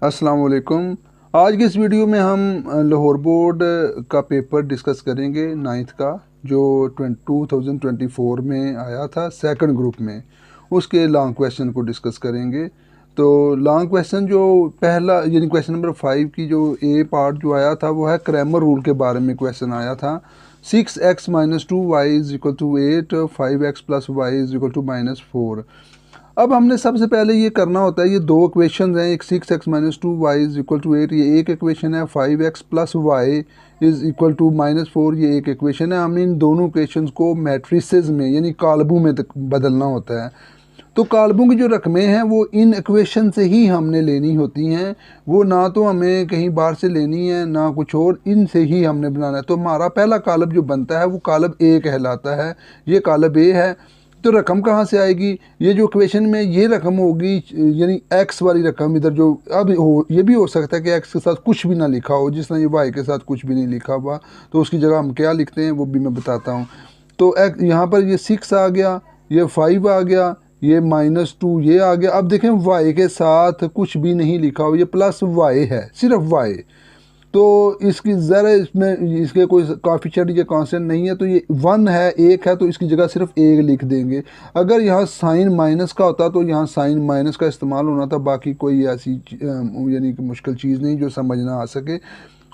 अस्सलाम वालेकुम। आज की इस वीडियो में हम लाहौर बोर्ड का पेपर डिस्कस करेंगे नाइन्थ का, जो 2024 में आया था सेकंड ग्रुप में। उसके लॉन्ग क्वेश्चन को डिस्कस करेंगे। तो लॉन्ग क्वेश्चन जो पहला यानी क्वेश्चन नंबर 5 की जो ए पार्ट जो आया था वो है क्रैमर रूल के बारे में क्वेश्चन आया था। 6x - 2y = 8, 5x + y = -4। अब हमने सबसे पहले ये करना होता है, ये दो इक्वेशन हैं, एक 6x - 2y = 8, ये एक इक्वेशन है। 5x + y = -4, ये एक इक्वेशन है। हमें इन दोनों इक्वेशंस को मैट्रिसेस में यानी कालबों में बदलना होता है। तो कालबों की जो रकमें हैं वो इन इक्वेशन से ही हमने लेनी होती हैं, वो ना तो हमें कहीं बाहर से लेनी है ना कुछ और, इनसे ही हमने बनाना है। तो हमारा पहला कालब जो बनता है वो कालब ए कहलाता है। ये कालब ए है। तो रकम कहाँ से आएगी? ये जो इक्वेशन में ये रकम होगी यानी एक्स वाली रकम, इधर जो अब हो ये भी हो सकता है कि एक्स के साथ कुछ भी ना लिखा हो, जिस तरह ये वाई के साथ कुछ भी नहीं लिखा हुआ, तो उसकी जगह हम क्या लिखते हैं वो भी मैं बताता हूँ। तो यहाँ पर ये 6 आ गया, ये 5 आ गया, ये -2 ये आ गया। अब देखें वाई के साथ कुछ भी नहीं लिखा हो, ये प्लस वाई है, सिर्फ वाई। तो इसकी ज़रा इसमें इसके कोई कोएफिशिएंट या कांस्टेंट नहीं है, तो ये 1 है, 1 है, तो इसकी जगह सिर्फ 1 लिख देंगे। अगर यहाँ साइन माइनस का होता तो यहाँ साइन माइनस का इस्तेमाल होना था, बाकी कोई ऐसी यानी कि मुश्किल चीज़ नहीं जो समझ ना आ सके।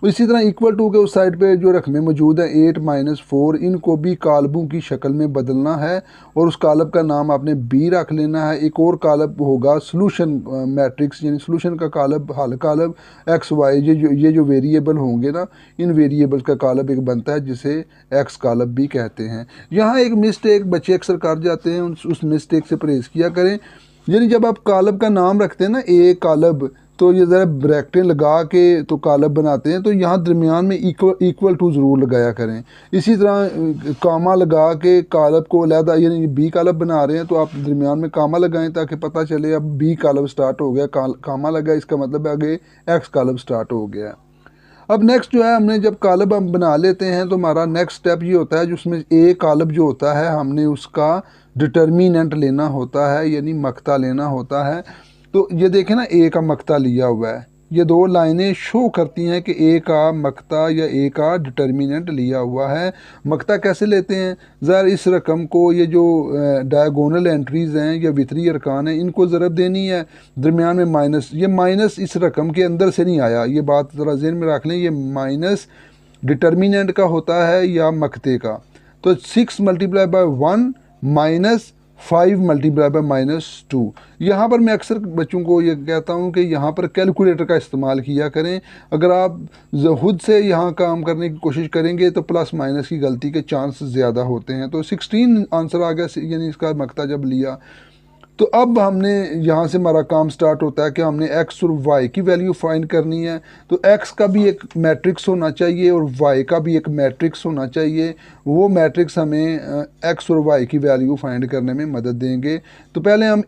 इसी तरह इक्वल टू के उस साइड पे जो रकमें मौजूद हैं 8 - 4, इनको भी कालबों की शक्ल में बदलना है और उस कालब का नाम आपने बी रख लेना है। एक और कालब होगा सोल्यूशन मैट्रिक्स, यानी सोल्यूशन का कालब, हल कालब एक्स वाई, ये जो वेरिएबल होंगे ना, इन वेरिएबल्स का कालब एक बनता है जिसे एक्स कालब भी कहते हैं। यहाँ एक मिस्टेक बच्चे अक्सर कर जाते हैं, उस मिस्टेक से परहेज़ किया करें। यानी जब आप कालब का नाम रखते हैं ना ए कालब, तो ये ज़रा ब्रैकेटें लगा के तो कालब बनाते हैं, तो यहाँ दरमियान में इक्वल टू ज़रूर लगाया करें। इसी तरह कामा लगा के कालब को अलहदा, यानी बी कालब बना रहे हैं तो आप दरमियान में कामा लगाएं ताकि पता चले अब बी कालब स्टार्ट हो गया, कामा लगा इसका मतलब आगे एक्स कालब स्टार्ट हो गया। अब नेक्स्ट जो है, हमने जब कालब हम बना लेते हैं तो हमारा नेक्स्ट स्टेप ये होता है जिसमें ए कालब जो होता है हमने उसका डिटर्मिनेंट लेना होता है, यानी मक्ता लेना होता है। तो ये देखें ना, ए का मक्ता लिया हुआ है, ये दो लाइनें शो करती हैं कि ए का मक्ता या ए का डिटर्मिनेंट लिया हुआ है। मक्ता कैसे लेते हैं? ज़रा इस रकम को, ये जो डायगोनल एंट्रीज़ हैं या वितरी अरकान हैं, इनको ज़रब देनी है, दरमियान में माइनस। ये माइनस इस रकम के अंदर से नहीं आया, ये बात ज़रा ज़हन में रख लें। ये माइनस डिटर्मिनेंट का होता है या मक्ते का। तो 6 × 1 - 5 × -2। यहाँ पर मैं अक्सर बच्चों को ये कहता हूँ कि यहाँ पर कैलकुलेटर का इस्तेमाल किया करें। अगर आप खुद से यहाँ काम करने की कोशिश करेंगे तो प्लस माइनस की गलती के चांस ज़्यादा होते हैं। तो 16 आंसर आ गया, यानी इसका मक्ता जब लिया। तो अब हमने यहाँ से हमारा काम स्टार्ट होता है कि हमने x और y की वैल्यू फाइंड करनी है। तो x का भी एक मैट्रिक्स होना चाहिए और y का भी एक मैट्रिक्स होना चाहिए। वो मैट्रिक्स हमें x और y की वैल्यू फाइंड करने में मदद देंगे। तो पहले हम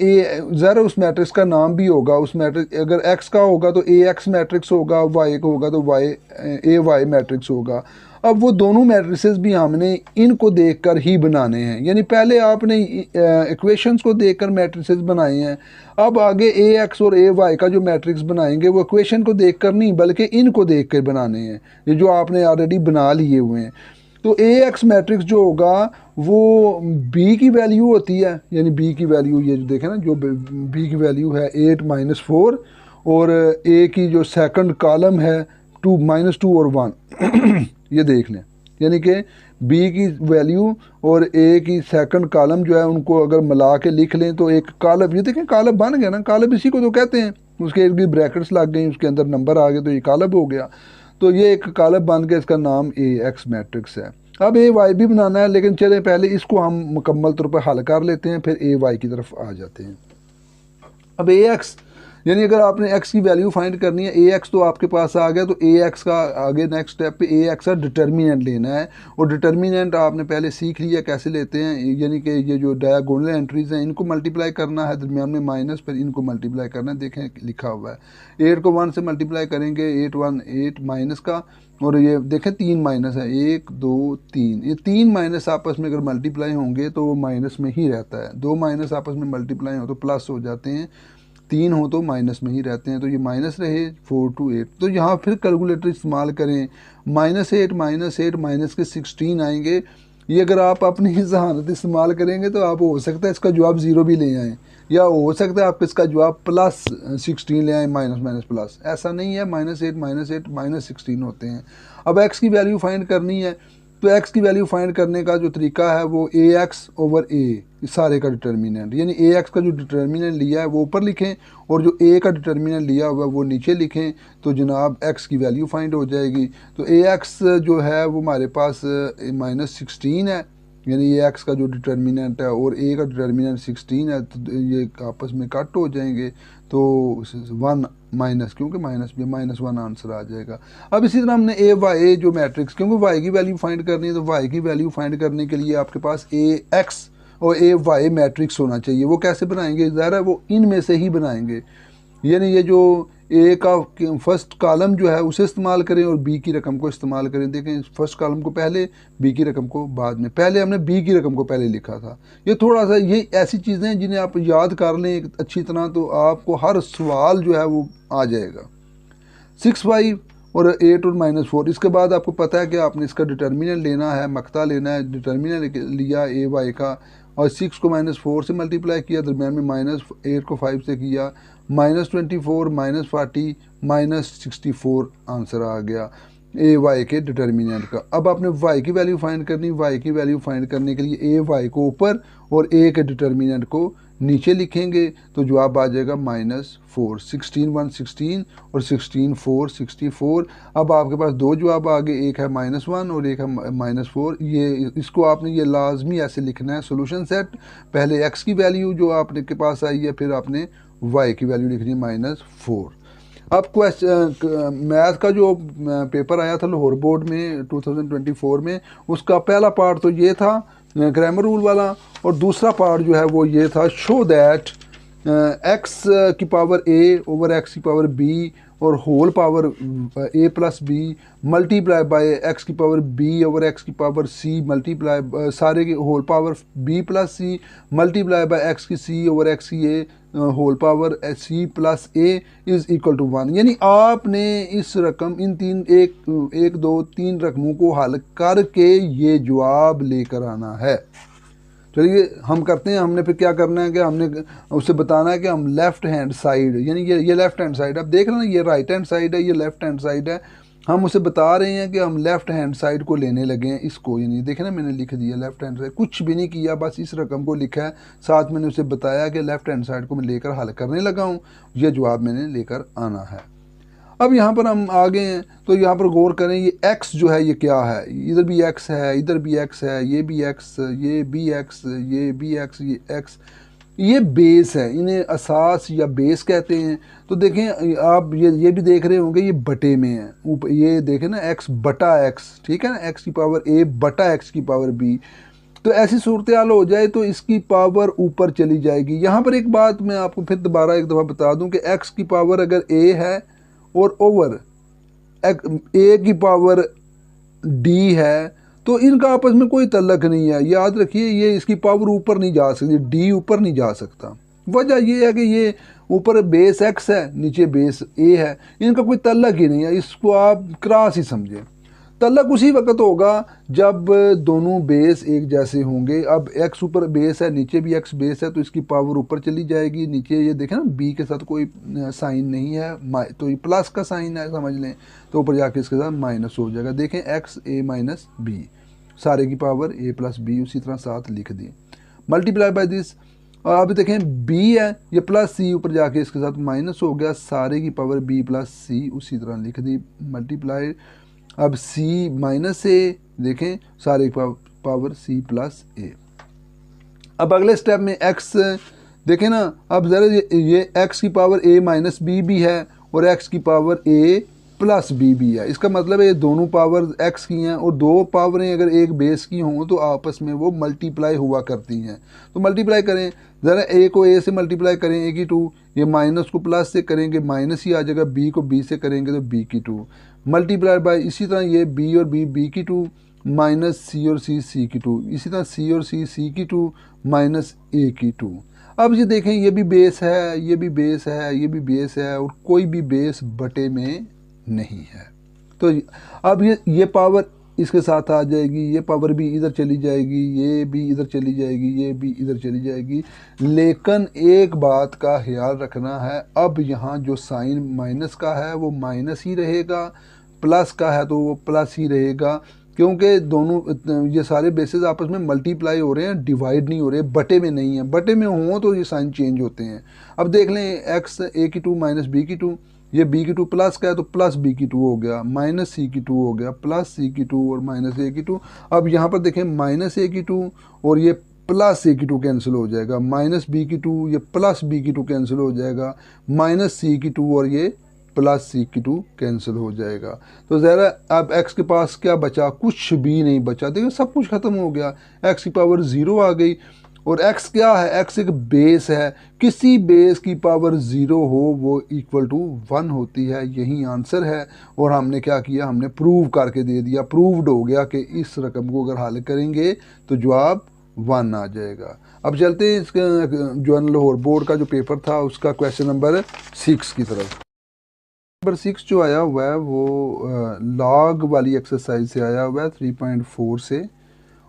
ज़रा उस मैट्रिक्स का नाम भी होगा, उस मैट्रिक्स अगर x का होगा तो ax मैट्रिक्स होगा, y का होगा तो ay मैट्रिक्स होगा। अब वो दोनों मैट्रिसेस भी हमने इनको देखकर ही बनाने हैं, यानी पहले आपने इक्वेशंस को देखकर मैट्रिसेस बनाए हैं। अब आगे ए एक्स और ए वाई का जो मैट्रिक्स बनाएंगे वो इक्वेशन को देखकर नहीं बल्कि इनको देखकर बनाने हैं, ये जो आपने ऑलरेडी बना लिए हुए हैं। तो ए एक्स मैट्रिक्स जो होगा वो बी की वैल्यू होती है, यानी बी की वैल्यू ये जो देखें ना, जो बी की वैल्यू है 8 - 4, और ए की जो सेकंड कॉलम है 2 -2 और 1 ये देख लें, यानी कि बी की वैल्यू और ए की सेकंड कॉलम जो है उनको अगर मिला के लिख लें तो एक कॉलम, ये देखें कॉलम बन गया ना। कॉलम इसी को तो कहते हैं, उसके इर्द गिर्द ब्रैकेट्स लग गई, उसके अंदर नंबर आ गए तो ये कॉलम हो गया। तो ये एक कॉलम बन के इसका नाम ए एक्स मैट्रिक्स है। अब ए वाई भी बनाना है, लेकिन चले पहले इसको हम मुकम्मल तौर पर हल कर लेते हैं, फिर ए वाई की तरफ आ जाते हैं। अब ए एक्स, यानी अगर आपने x की वैल्यू फाइंड करनी है, ए एक्स तो आपके पास आ गया, तो ए एक्स का आगे नेक्स्ट स्टेप पे ए एक्स का डिटर्मिनेंट लेना है। और डिटर्मिनेंट आपने पहले सीख लिया कैसे लेते हैं, यानी कि ये जो डायगोनल एंट्रीज़ हैं इनको मल्टीप्लाई करना है, दरमियान में माइनस, फिर इनको मल्टीप्लाई करना है। देखें लिखा हुआ है 8 को 1 से मल्टीप्लाई करेंगे, 8 1 8 माइनस का, और ये देखें 3 माइनस है, 1 2 3, ये 3 माइनस आपस में अगर मल्टीप्लाई होंगे तो वो माइनस में ही रहता है। 2 माइनस आपस में मल्टीप्लाई हो तो प्लस हो जाते हैं। 3 हो तो माइनस में ही रहते हैं, तो ये माइनस रहे 4 to 8। तो यहाँ फिर कैलकुलेटर इस्तेमाल करें, -8 माइनस के 16 आएंगे। ये अगर आप अपनी जहानत इस्तेमाल करेंगे तो आप हो सकता है इसका जवाब 0 भी ले आएँ, या हो सकता है आप इसका जवाब +16 ले आएँ, माइनस प्लस। ऐसा नहीं है, -8 -16 होते हैं। अब x की वैल्यू फाइंड करनी है, तो x की वैल्यू फाइंड करने का जो तरीका है वो ax/a सारे का डिटर्मिनेंट, यानी ax का जो डिटर्मिनेंट लिया है वो ऊपर लिखें और जो a का डिटर्मिनेंट लिया हुआ है वो नीचे लिखें, तो जनाब x की वैल्यू फाइंड हो जाएगी। तो ax जो है वो हमारे पास -16 है, यानी ये x का जो डिटर्मिनेंट है और a का डिटर्मिनेंट 16 है, तो ये आपस में कट हो जाएंगे, तो 1 माइनस, क्योंकि माइनस भी -1 आंसर आ जाएगा। अब इसी तरह हमने ए वाई जो मैट्रिक्स, क्योंकि y की वैल्यू फाइंड करनी है, तो y की वैल्यू फाइंड करने के लिए आपके पास ax और ए वाई मैट्रिक्स होना चाहिए। वो कैसे बनाएंगे, ज़ाहिर है वो इनमें से ही बनाएंगे, यानी ये जो ए का फर्स्ट कॉलम जो है उसे इस्तेमाल करें और बी की रकम को इस्तेमाल करें। देखें फर्स्ट कॉलम को पहले, बी की रकम को बाद में। पहले हमने बी की रकम को पहले लिखा था। ये थोड़ा सा, ये ऐसी चीज़ें हैं जिन्हें आप याद कर लें अच्छी तरह, तो आपको हर सवाल जो है वो आ जाएगा। 6 5 और 8 और -4। इसके बाद आपको पता है कि आपने इसका डिटर्मिनेंट लेना है, मकता लेना है। डिटर्मिनेंट लिया ए वाई का और 6 को -4 से मल्टीप्लाई किया, दरम्यान में -8 को 5 से किया, -24 -40 -64 आंसर आ गया ए वाई के डिटर्मिनेंट का। अब आपने वाई की वैल्यू फाइंड करनी। वाई की वैल्यू फाइंड करने के लिए ए वाई को ऊपर और ए के डिटर्मिनेंट को नीचे लिखेंगे, तो जवाब आ जाएगा -4। 16 1 16 और 16 4 64। अब आपके पास दो जवाब आ गए, एक है -1 और एक है -4। ये इसको आपने ये लाजमी ऐसे लिखना है सोल्यूशन सेट। पहले x की वैल्यू जो आपने के पास आई है, फिर आपने y की वैल्यू लिखनी है -4। अब क्वेश्चन मैथ का जो पेपर आया था लाहौर बोर्ड में 2024 में, उसका पहला पार्ट तो ये था ग्रामर रूल वाला, और दूसरा पार्ट जो है वो ये था शो दैट x की पावर a ओवर x की पावर b और whole power a plus b multiply by x की पावर b ओवर x की पावर c मल्टीप्लाई सारे की whole power b plus c multiply by x की c over x की a whole power c plus a is equal to 1। यानी आपने इस रकम इन तीन एक दो तीन रकमों को हल करके ये जवाब लेकर आना है। चलिए हम करते हैं। हमने फिर क्या करना है कि हमने उसे बताना है कि हम लेफ़्ट हैंड साइड, यानी ये लेफ़्ट हैंड साइड, आप देख रहे हैं ये राइट हैंड साइड है, ये लेफ़्ट हैंड साइड है। हम उसे बता रहे हैं कि हम लेफ़्ट हैंड साइड को लेने लगे हैं इसको, यानी देखें ना मैंने लिख दिया लेफ़्ट हैंड साइड, कुछ भी नहीं किया, बस इस रकम को लिखा है, साथ मैंने उसे बताया कि लेफ़्ट हैंड साइड को मैं लेकर हल करने लगा हूँ, ये जवाब मैंने लेकर आना है। अब यहाँ पर हम आ गए हैं, तो यहाँ पर गौर करें ये x जो है ये क्या है, इधर भी x है, इधर भी x है, ये भी x, ये भी x, ये भी x, ये x, ये बेस है, इन्हें असास या बेस कहते हैं। तो देखें आप ये भी देख रहे होंगे ये बटे में है, ऊपर ये देखें ना x बटा x, ठीक है ना, x की पावर a बटा x की पावर b। तो ऐसी सूरत हाल हो जाए तो इसकी पावर ऊपर चली जाएगी। यहाँ पर एक बात मैं आपको फिर दोबारा एक दफ़ा बता दूँ कि x की पावर अगर a है और ओवर ए की पावर डी है, तो इनका आपस में कोई तल्लक नहीं है। याद रखिए ये इसकी पावर ऊपर नहीं जा सकती, डी ऊपर नहीं जा सकता। वजह ये है कि ये ऊपर बेस एक्स है, नीचे बेस ए है, इनका कोई तल्लक ही नहीं है। इसको आप क्रॉस ही समझें। तल्लक उसी वक्त होगा जब दोनों बेस एक जैसे होंगे। अब x ऊपर बेस है, नीचे भी x बेस है, तो इसकी पावर ऊपर चली जाएगी। नीचे ये देखें ना b के साथ कोई साइन नहीं है, तो ये प्लस का साइन है समझ लें, तो ऊपर जाके इसके साथ माइनस हो जाएगा। देखें x a माइनस b, सारे की पावर a प्लस b उसी तरह साथ लिख दी, मल्टीप्लाई बाय दिस। और अब देखें b है, ये प्लस c ऊपर जाके इसके साथ माइनस हो गया, सारे की पावर b प्लस c उसी तरह लिख दी, मल्टीप्लाई। अब c माइनस ए, देखें सारे पावर c प्लस ए। अब अगले स्टेप में x देखें ना, अब ज़रा ये x की पावर a माइनस बी भी है और x की पावर a प्लस बी भी है। इसका मतलब है ये दोनों पावर x की हैं, और दो पावरें अगर एक बेस की हों तो आपस में वो मल्टीप्लाई हुआ करती हैं। तो मल्टीप्लाई करें, ज़रा a को a से मल्टीप्लाई करें, a की 2, ये माइनस को प्लस से करेंगे माइनस ही आ जाएगा, b को b से करेंगे तो b की 2, मल्टीप्लाई बाय इसी तरह ये b और b की 2 माइनस c और c की 2, इसी तरह c और c की 2 माइनस a की 2। अब ये देखें, ये भी बेस है, ये भी बेस है, ये भी बेस है, और कोई भी बेस बटे में नहीं है। तो अब ये पावर इसके साथ आ जाएगी, ये पावर भी इधर चली जाएगी, ये भी इधर चली जाएगी, ये भी इधर चली जाएगी। लेकिन एक बात का ख्याल रखना है, अब यहाँ जो साइन माइनस का है वो माइनस ही रहेगा, प्लस का है तो वो प्लस ही रहेगा, क्योंकि दोनों ये सारे बेसिस आपस में मल्टीप्लाई हो रहे हैं, डिवाइड नहीं हो रहे, बटे में नहीं है। बटे में हो तो ये साइन चेंज होते हैं। अब देख लें, एक्स ए की टू माइनस बी की टू, ये बी की टू प्लस का है तो प्लस बी की टू हो गया, माइनस सी की टू हो गया, प्लस सी की टू और माइनस ए की टू। अब यहाँ पर देखें, माइनस ए की टू और ये प्लस ए की टू कैंसिल हो जाएगा, माइनस बी की टू, ये प्लस बी की टू कैंसिल हो जाएगा, माइनस सी की टू और ये प्लस सी की टू कैंसिल हो जाएगा। तो ज़रा अब x के पास क्या बचा? कुछ भी नहीं बचा। देखिए सब कुछ ख़त्म हो गया, x की पावर 0 आ गई। और x क्या है? x एक बेस है, किसी बेस की पावर 0 हो वो इक्वल टू 1 होती है, यही आंसर है। और हमने क्या किया? हमने प्रूव करके दे दिया, प्रूव्ड हो गया कि इस रकम को अगर हल करेंगे तो जवाब 1 आ जाएगा। अब चलते हैं इसका जो लाहौर बोर्ड का जो पेपर था उसका क्वेश्चन नंबर 6 की तरफ। नंबर 6 जो आया हुआ है वो लॉग वाली एक्सरसाइज से आया हुआ है 3.4 से।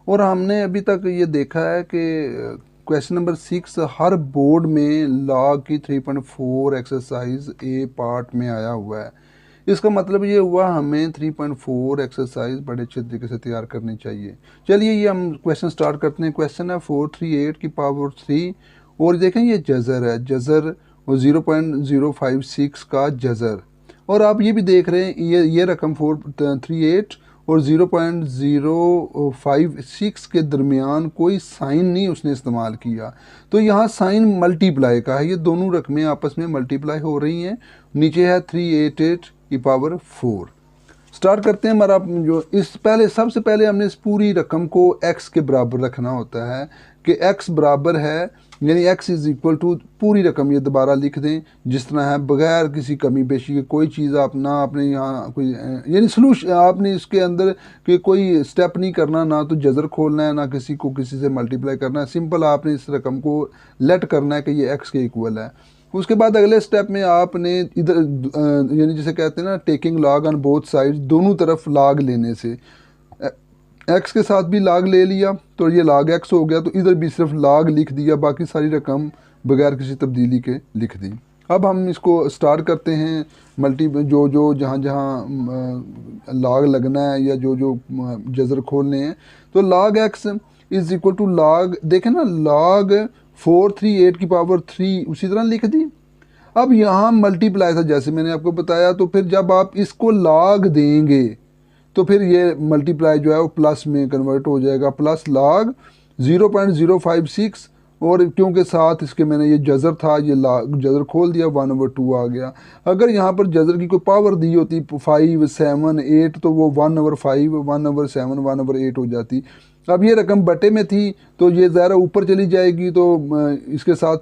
और हमने अभी तक ये देखा है कि क्वेश्चन नंबर 6 हर बोर्ड में लॉग की 3.4 एक्सरसाइज ए पार्ट में आया हुआ है। इसका मतलब ये हुआ हमें 3.4 एक्सरसाइज बड़े अच्छे तरीके से तैयार करनी चाहिए। चलिए ये हम क्वेश्चन स्टार्ट करते हैं। क्वेश्चन है 438 की पावर 3 और देखें ये जज़र है, जज़र और 0.056 का जज़र। और आप ये भी देख रहे हैं ये रकम 438 और 0.056 के दरमियान कोई साइन नहीं उसने इस्तेमाल किया, तो यहाँ साइन मल्टीप्लाई का है, ये दोनों रकमें आपस में मल्टीप्लाई हो रही हैं। नीचे है 388 की पावर 4। स्टार्ट करते हैं। हमारा जो सबसे पहले हमने इस पूरी रकम को x के बराबर रखना होता है कि x बराबर है, यानी x इज़ इक्वल टू पूरी रकम ये दोबारा लिख दें जिस तरह है, बगैर किसी कमी पेशी के। कोई चीज़ आप ना आपने यहाँ कोई यानी सलूशन आपने इसके अंदर कि कोई स्टेप नहीं करना, ना तो जज़र खोलना है ना किसी को किसी से मल्टीप्लाई करना है। सिंपल आपने इस रकम को लेट करना है कि ये x के इक्वल है। उसके बाद अगले स्टेप में आपने इधर यानी जिसे कहते हैं ना taking log on both side, दोनों तरफ लॉग लेने से x के साथ भी लॉग ले लिया तो ये लॉग x हो गया, तो इधर भी सिर्फ लॉग लिख दिया, बाकी सारी रकम बगैर किसी तब्दीली के लिख दी। अब हम इसको स्टार्ट करते हैं जो जहाँ लॉग लगना है या जो जज़र खोलने हैं। तो log x is equal to log, देखें ना लॉग 438 की पावर 3 उसी तरह लिख दी। अब यहाँ मल्टीप्लाई था जैसे मैंने आपको बताया, तो फिर जब आप इसको लॉग देंगे तो फिर ये मल्टीप्लाई जो है वो प्लस में कन्वर्ट हो जाएगा, प्लस लॉग 0.056 और क्योंकि साथ इसके मैंने ये जज़र था, ये जज़र खोल दिया, 1/2 आ गया। अगर यहाँ पर जज़र की कोई पावर दी होती 5, 7, 8 तो वो 1/5, 1/7, 1/8 हो जाती। अब ये रकम बटे में थी तो ये ज़रा ऊपर चली जाएगी, तो इसके साथ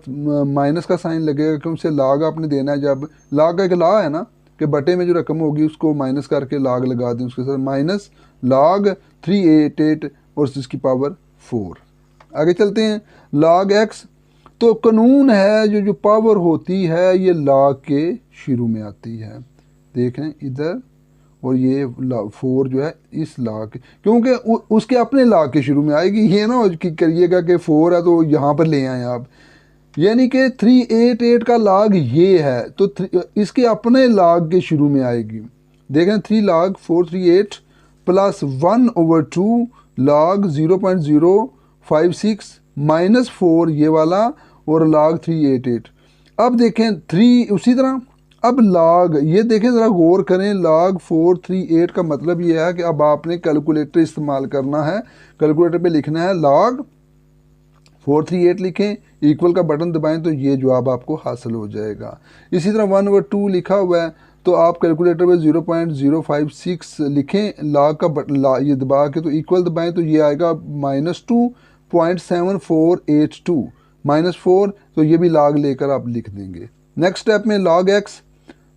माइनस का साइन लगेगा क्योंकि उसे लॉग आपने देना है। जब लॉग का एक लॉ है ना कि बटे में जो रकम होगी उसको माइनस करके लॉग लगा दें, उसके साथ माइनस लॉग 388 और इसकी पावर 4। आगे चलते हैं। लॉग x, तो कानून है जो पावर होती है ये लॉग के शुरू में आती है। देखें इधर, और ये 4 जो है इस लॉग के, क्योंकि उसके अपने लॉग के शुरू में आएगी। ये ना करिएगा कि 4 है तो यहाँ पर ले आए आप, यानी कि 388 का लॉग ये है तो इसके अपने लॉग के शुरू में आएगी। देखें 3 लॉग 438 प्लस 1/2 लॉग 0.056 माइनस 4 ये वाला और लॉग 388। अब देखें 3 उसी तरह। अब लॉग ये देखें ज़रा गौर करें, लॉग 438 का मतलब ये है कि अब आपने कैलकुलेटर इस्तेमाल करना है। कैलकुलेटर पे लिखना है लॉग 438 लिखें, इक्वल का बटन दबाएं तो ये जवाब आपको हासिल हो जाएगा। इसी तरह 1/2 लिखा हुआ है तो आप कैलकुलेटर पे 0.056 लिखें, लॉग का बटन ये दबा के तो इक्वल दबाएं तो ये आएगा -2.7482 -4, तो ये भी लॉग लेकर आप लिख देंगे। नेक्स्ट स्टेप में लॉग x,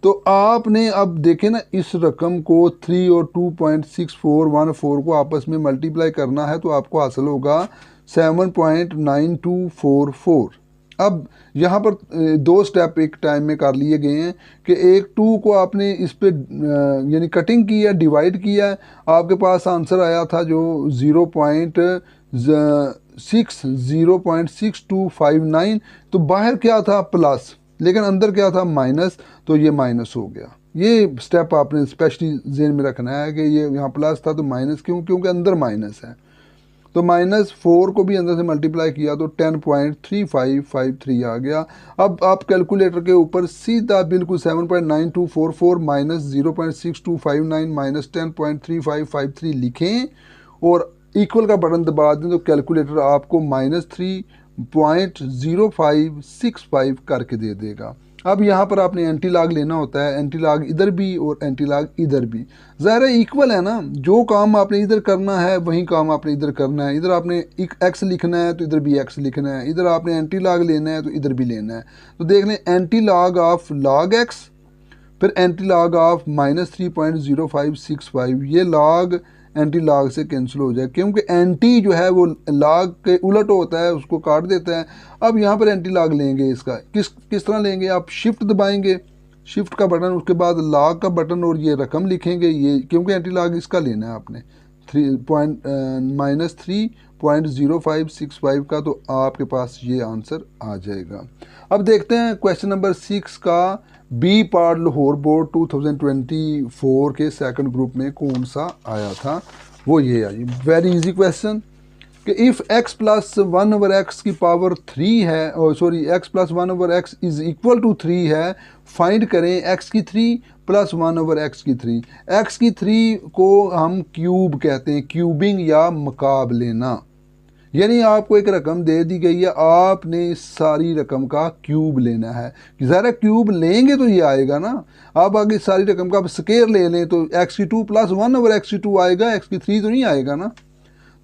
तो आपने अब देखें ना इस रकम को 3 और 2.6414 को आपस में मल्टीप्लाई करना है तो आपको हासिल होगा 7.9244। अब यहाँ पर दो स्टेप एक टाइम में कर लिए गए हैं कि एक 2 को आपने इस पे यानी कटिंग किया, डिवाइड किया, आपके पास आंसर आया था जो 0.6259, तो बाहर क्या था प्लस, लेकिन अंदर क्या था माइनस, तो ये माइनस हो गया। ये स्टेप आपने स्पेशली ज़हन में रखना है कि ये यहाँ प्लस था तो माइनस क्यों, क्योंकि अंदर माइनस है। तो -4 को भी अंदर से मल्टीप्लाई किया तो 10.3553 आ गया। अब आप कैलकुलेटर के ऊपर सीधा बिल्कुल 7.9244 माइनस 0.6259 माइनस 10.3553 लिखें और इक्वल का बटन दबा दें तो कैलकुलेटर आपको -3.0565 करके दे देगा। अब यहाँ पर आपने एंटी लॉग लेना होता है, एंटी लॉग इधर भी और एंटी लॉग इधर भी, ज़ाहिर है इक्वल है ना, जो काम आपने इधर करना है वही काम आपने इधर करना है। इधर आपने एक्स लिखना है तो इधर भी एक्स लिखना है, इधर आपने एंटी लॉग लेना है तो इधर भी लेना है। तो देख लें anti log of log x, फिर एंटी लॉग ऑफ -3.0565, ये लॉग एंटी लॉग से कैंसिल हो जाए, क्योंकि एंटी जो है वो लॉग के उलट होता है, उसको काट देता है। अब यहाँ पर एंटी लॉग लेंगे, इसका किस तरह लेंगे, आप शिफ्ट दबाएंगे, शिफ्ट का बटन, उसके बाद लॉग का बटन और ये रकम लिखेंगे, ये क्योंकि एंटी लॉग इसका लेना है आपने -3.0565 का, तो आपके पास ये आंसर आ जाएगा। अब देखते हैं क्वेश्चन नंबर 6 का बी पार्ट लाहौर बोर्ड 2024 के सेकंड ग्रुप में कौन सा आया था, वो ये है। वेरी इजी क्वेश्चन कि इफ़ x प्लस 1/x की पावर 3 है, और sorry x plus 1/x is equal to 3 है, फाइंड करें x की 3 प्लस 1/x की 3। x की 3 को हम क्यूब कहते हैं, क्यूबिंग या मकाब लेना, यानी आपको एक रकम दे दी गई है, आपने इस सारी रकम का क्यूब लेना है। ज़रा क्यूब लेंगे तो ये आएगा ना, आप आगे सारी रकम का आप स्केयर ले लें तो x की 2 प्लस 1/x की 2 आएगा, x की 3 तो नहीं आएगा ना।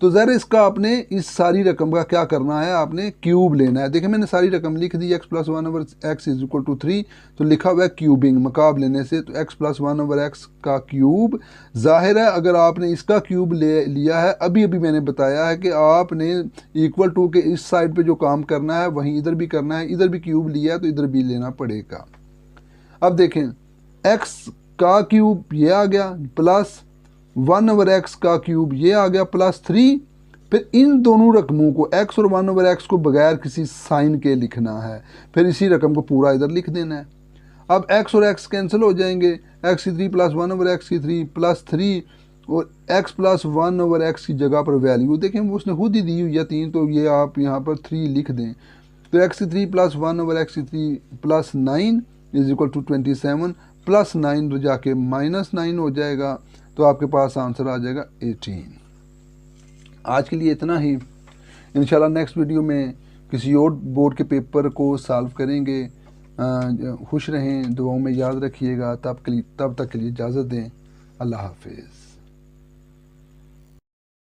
तो ज़रा इसका आपने इस सारी रकम का क्या करना है, आपने क्यूब लेना है। देखिए मैंने सारी रकम लिख दी, x plus 1/x is equal to 3, तो लिखा हुआ है क्यूबिंग, मकाब लेने से, तो x प्लस 1/x का क्यूब। जाहिर है अगर आपने इसका क्यूब ले लिया है, अभी अभी मैंने बताया है कि आपने इक्वल टू के इस साइड पे जो काम करना है वहीं इधर भी करना है, इधर भी क्यूब लिया है तो इधर भी लेना पड़ेगा। अब देखें x का क्यूब ये आ गया, प्लस 1/x का क्यूब ये आ गया, प्लस 3। फिर इन दोनों रकमों को x और 1/x को बगैर किसी साइन के लिखना है, फिर इसी रकम को पूरा इधर लिख देना है। अब x और x कैंसिल हो जाएंगे, x की 3 प्लस 1/x की 3 प्लस 3, और x प्लस 1/x की जगह पर वैल्यू देखें वो उसने खुद ही दी हुई है 3, तो ये आप यहाँ पर 3 लिख दें। तो x की 3 प्लस 1/x की 3 plus 9 is equal to 27, plus 9 तो जाके -9 हो जाएगा, तो आपके पास आंसर आ जाएगा 18। आज के लिए इतना ही, इंशाल्लाह नेक्स्ट वीडियो में किसी और बोर्ड के पेपर को सॉल्व करेंगे। खुश रहें, दुआओं में याद रखिएगा, तब तक के लिए इजाज़त दें। अल्लाह हाफिज़।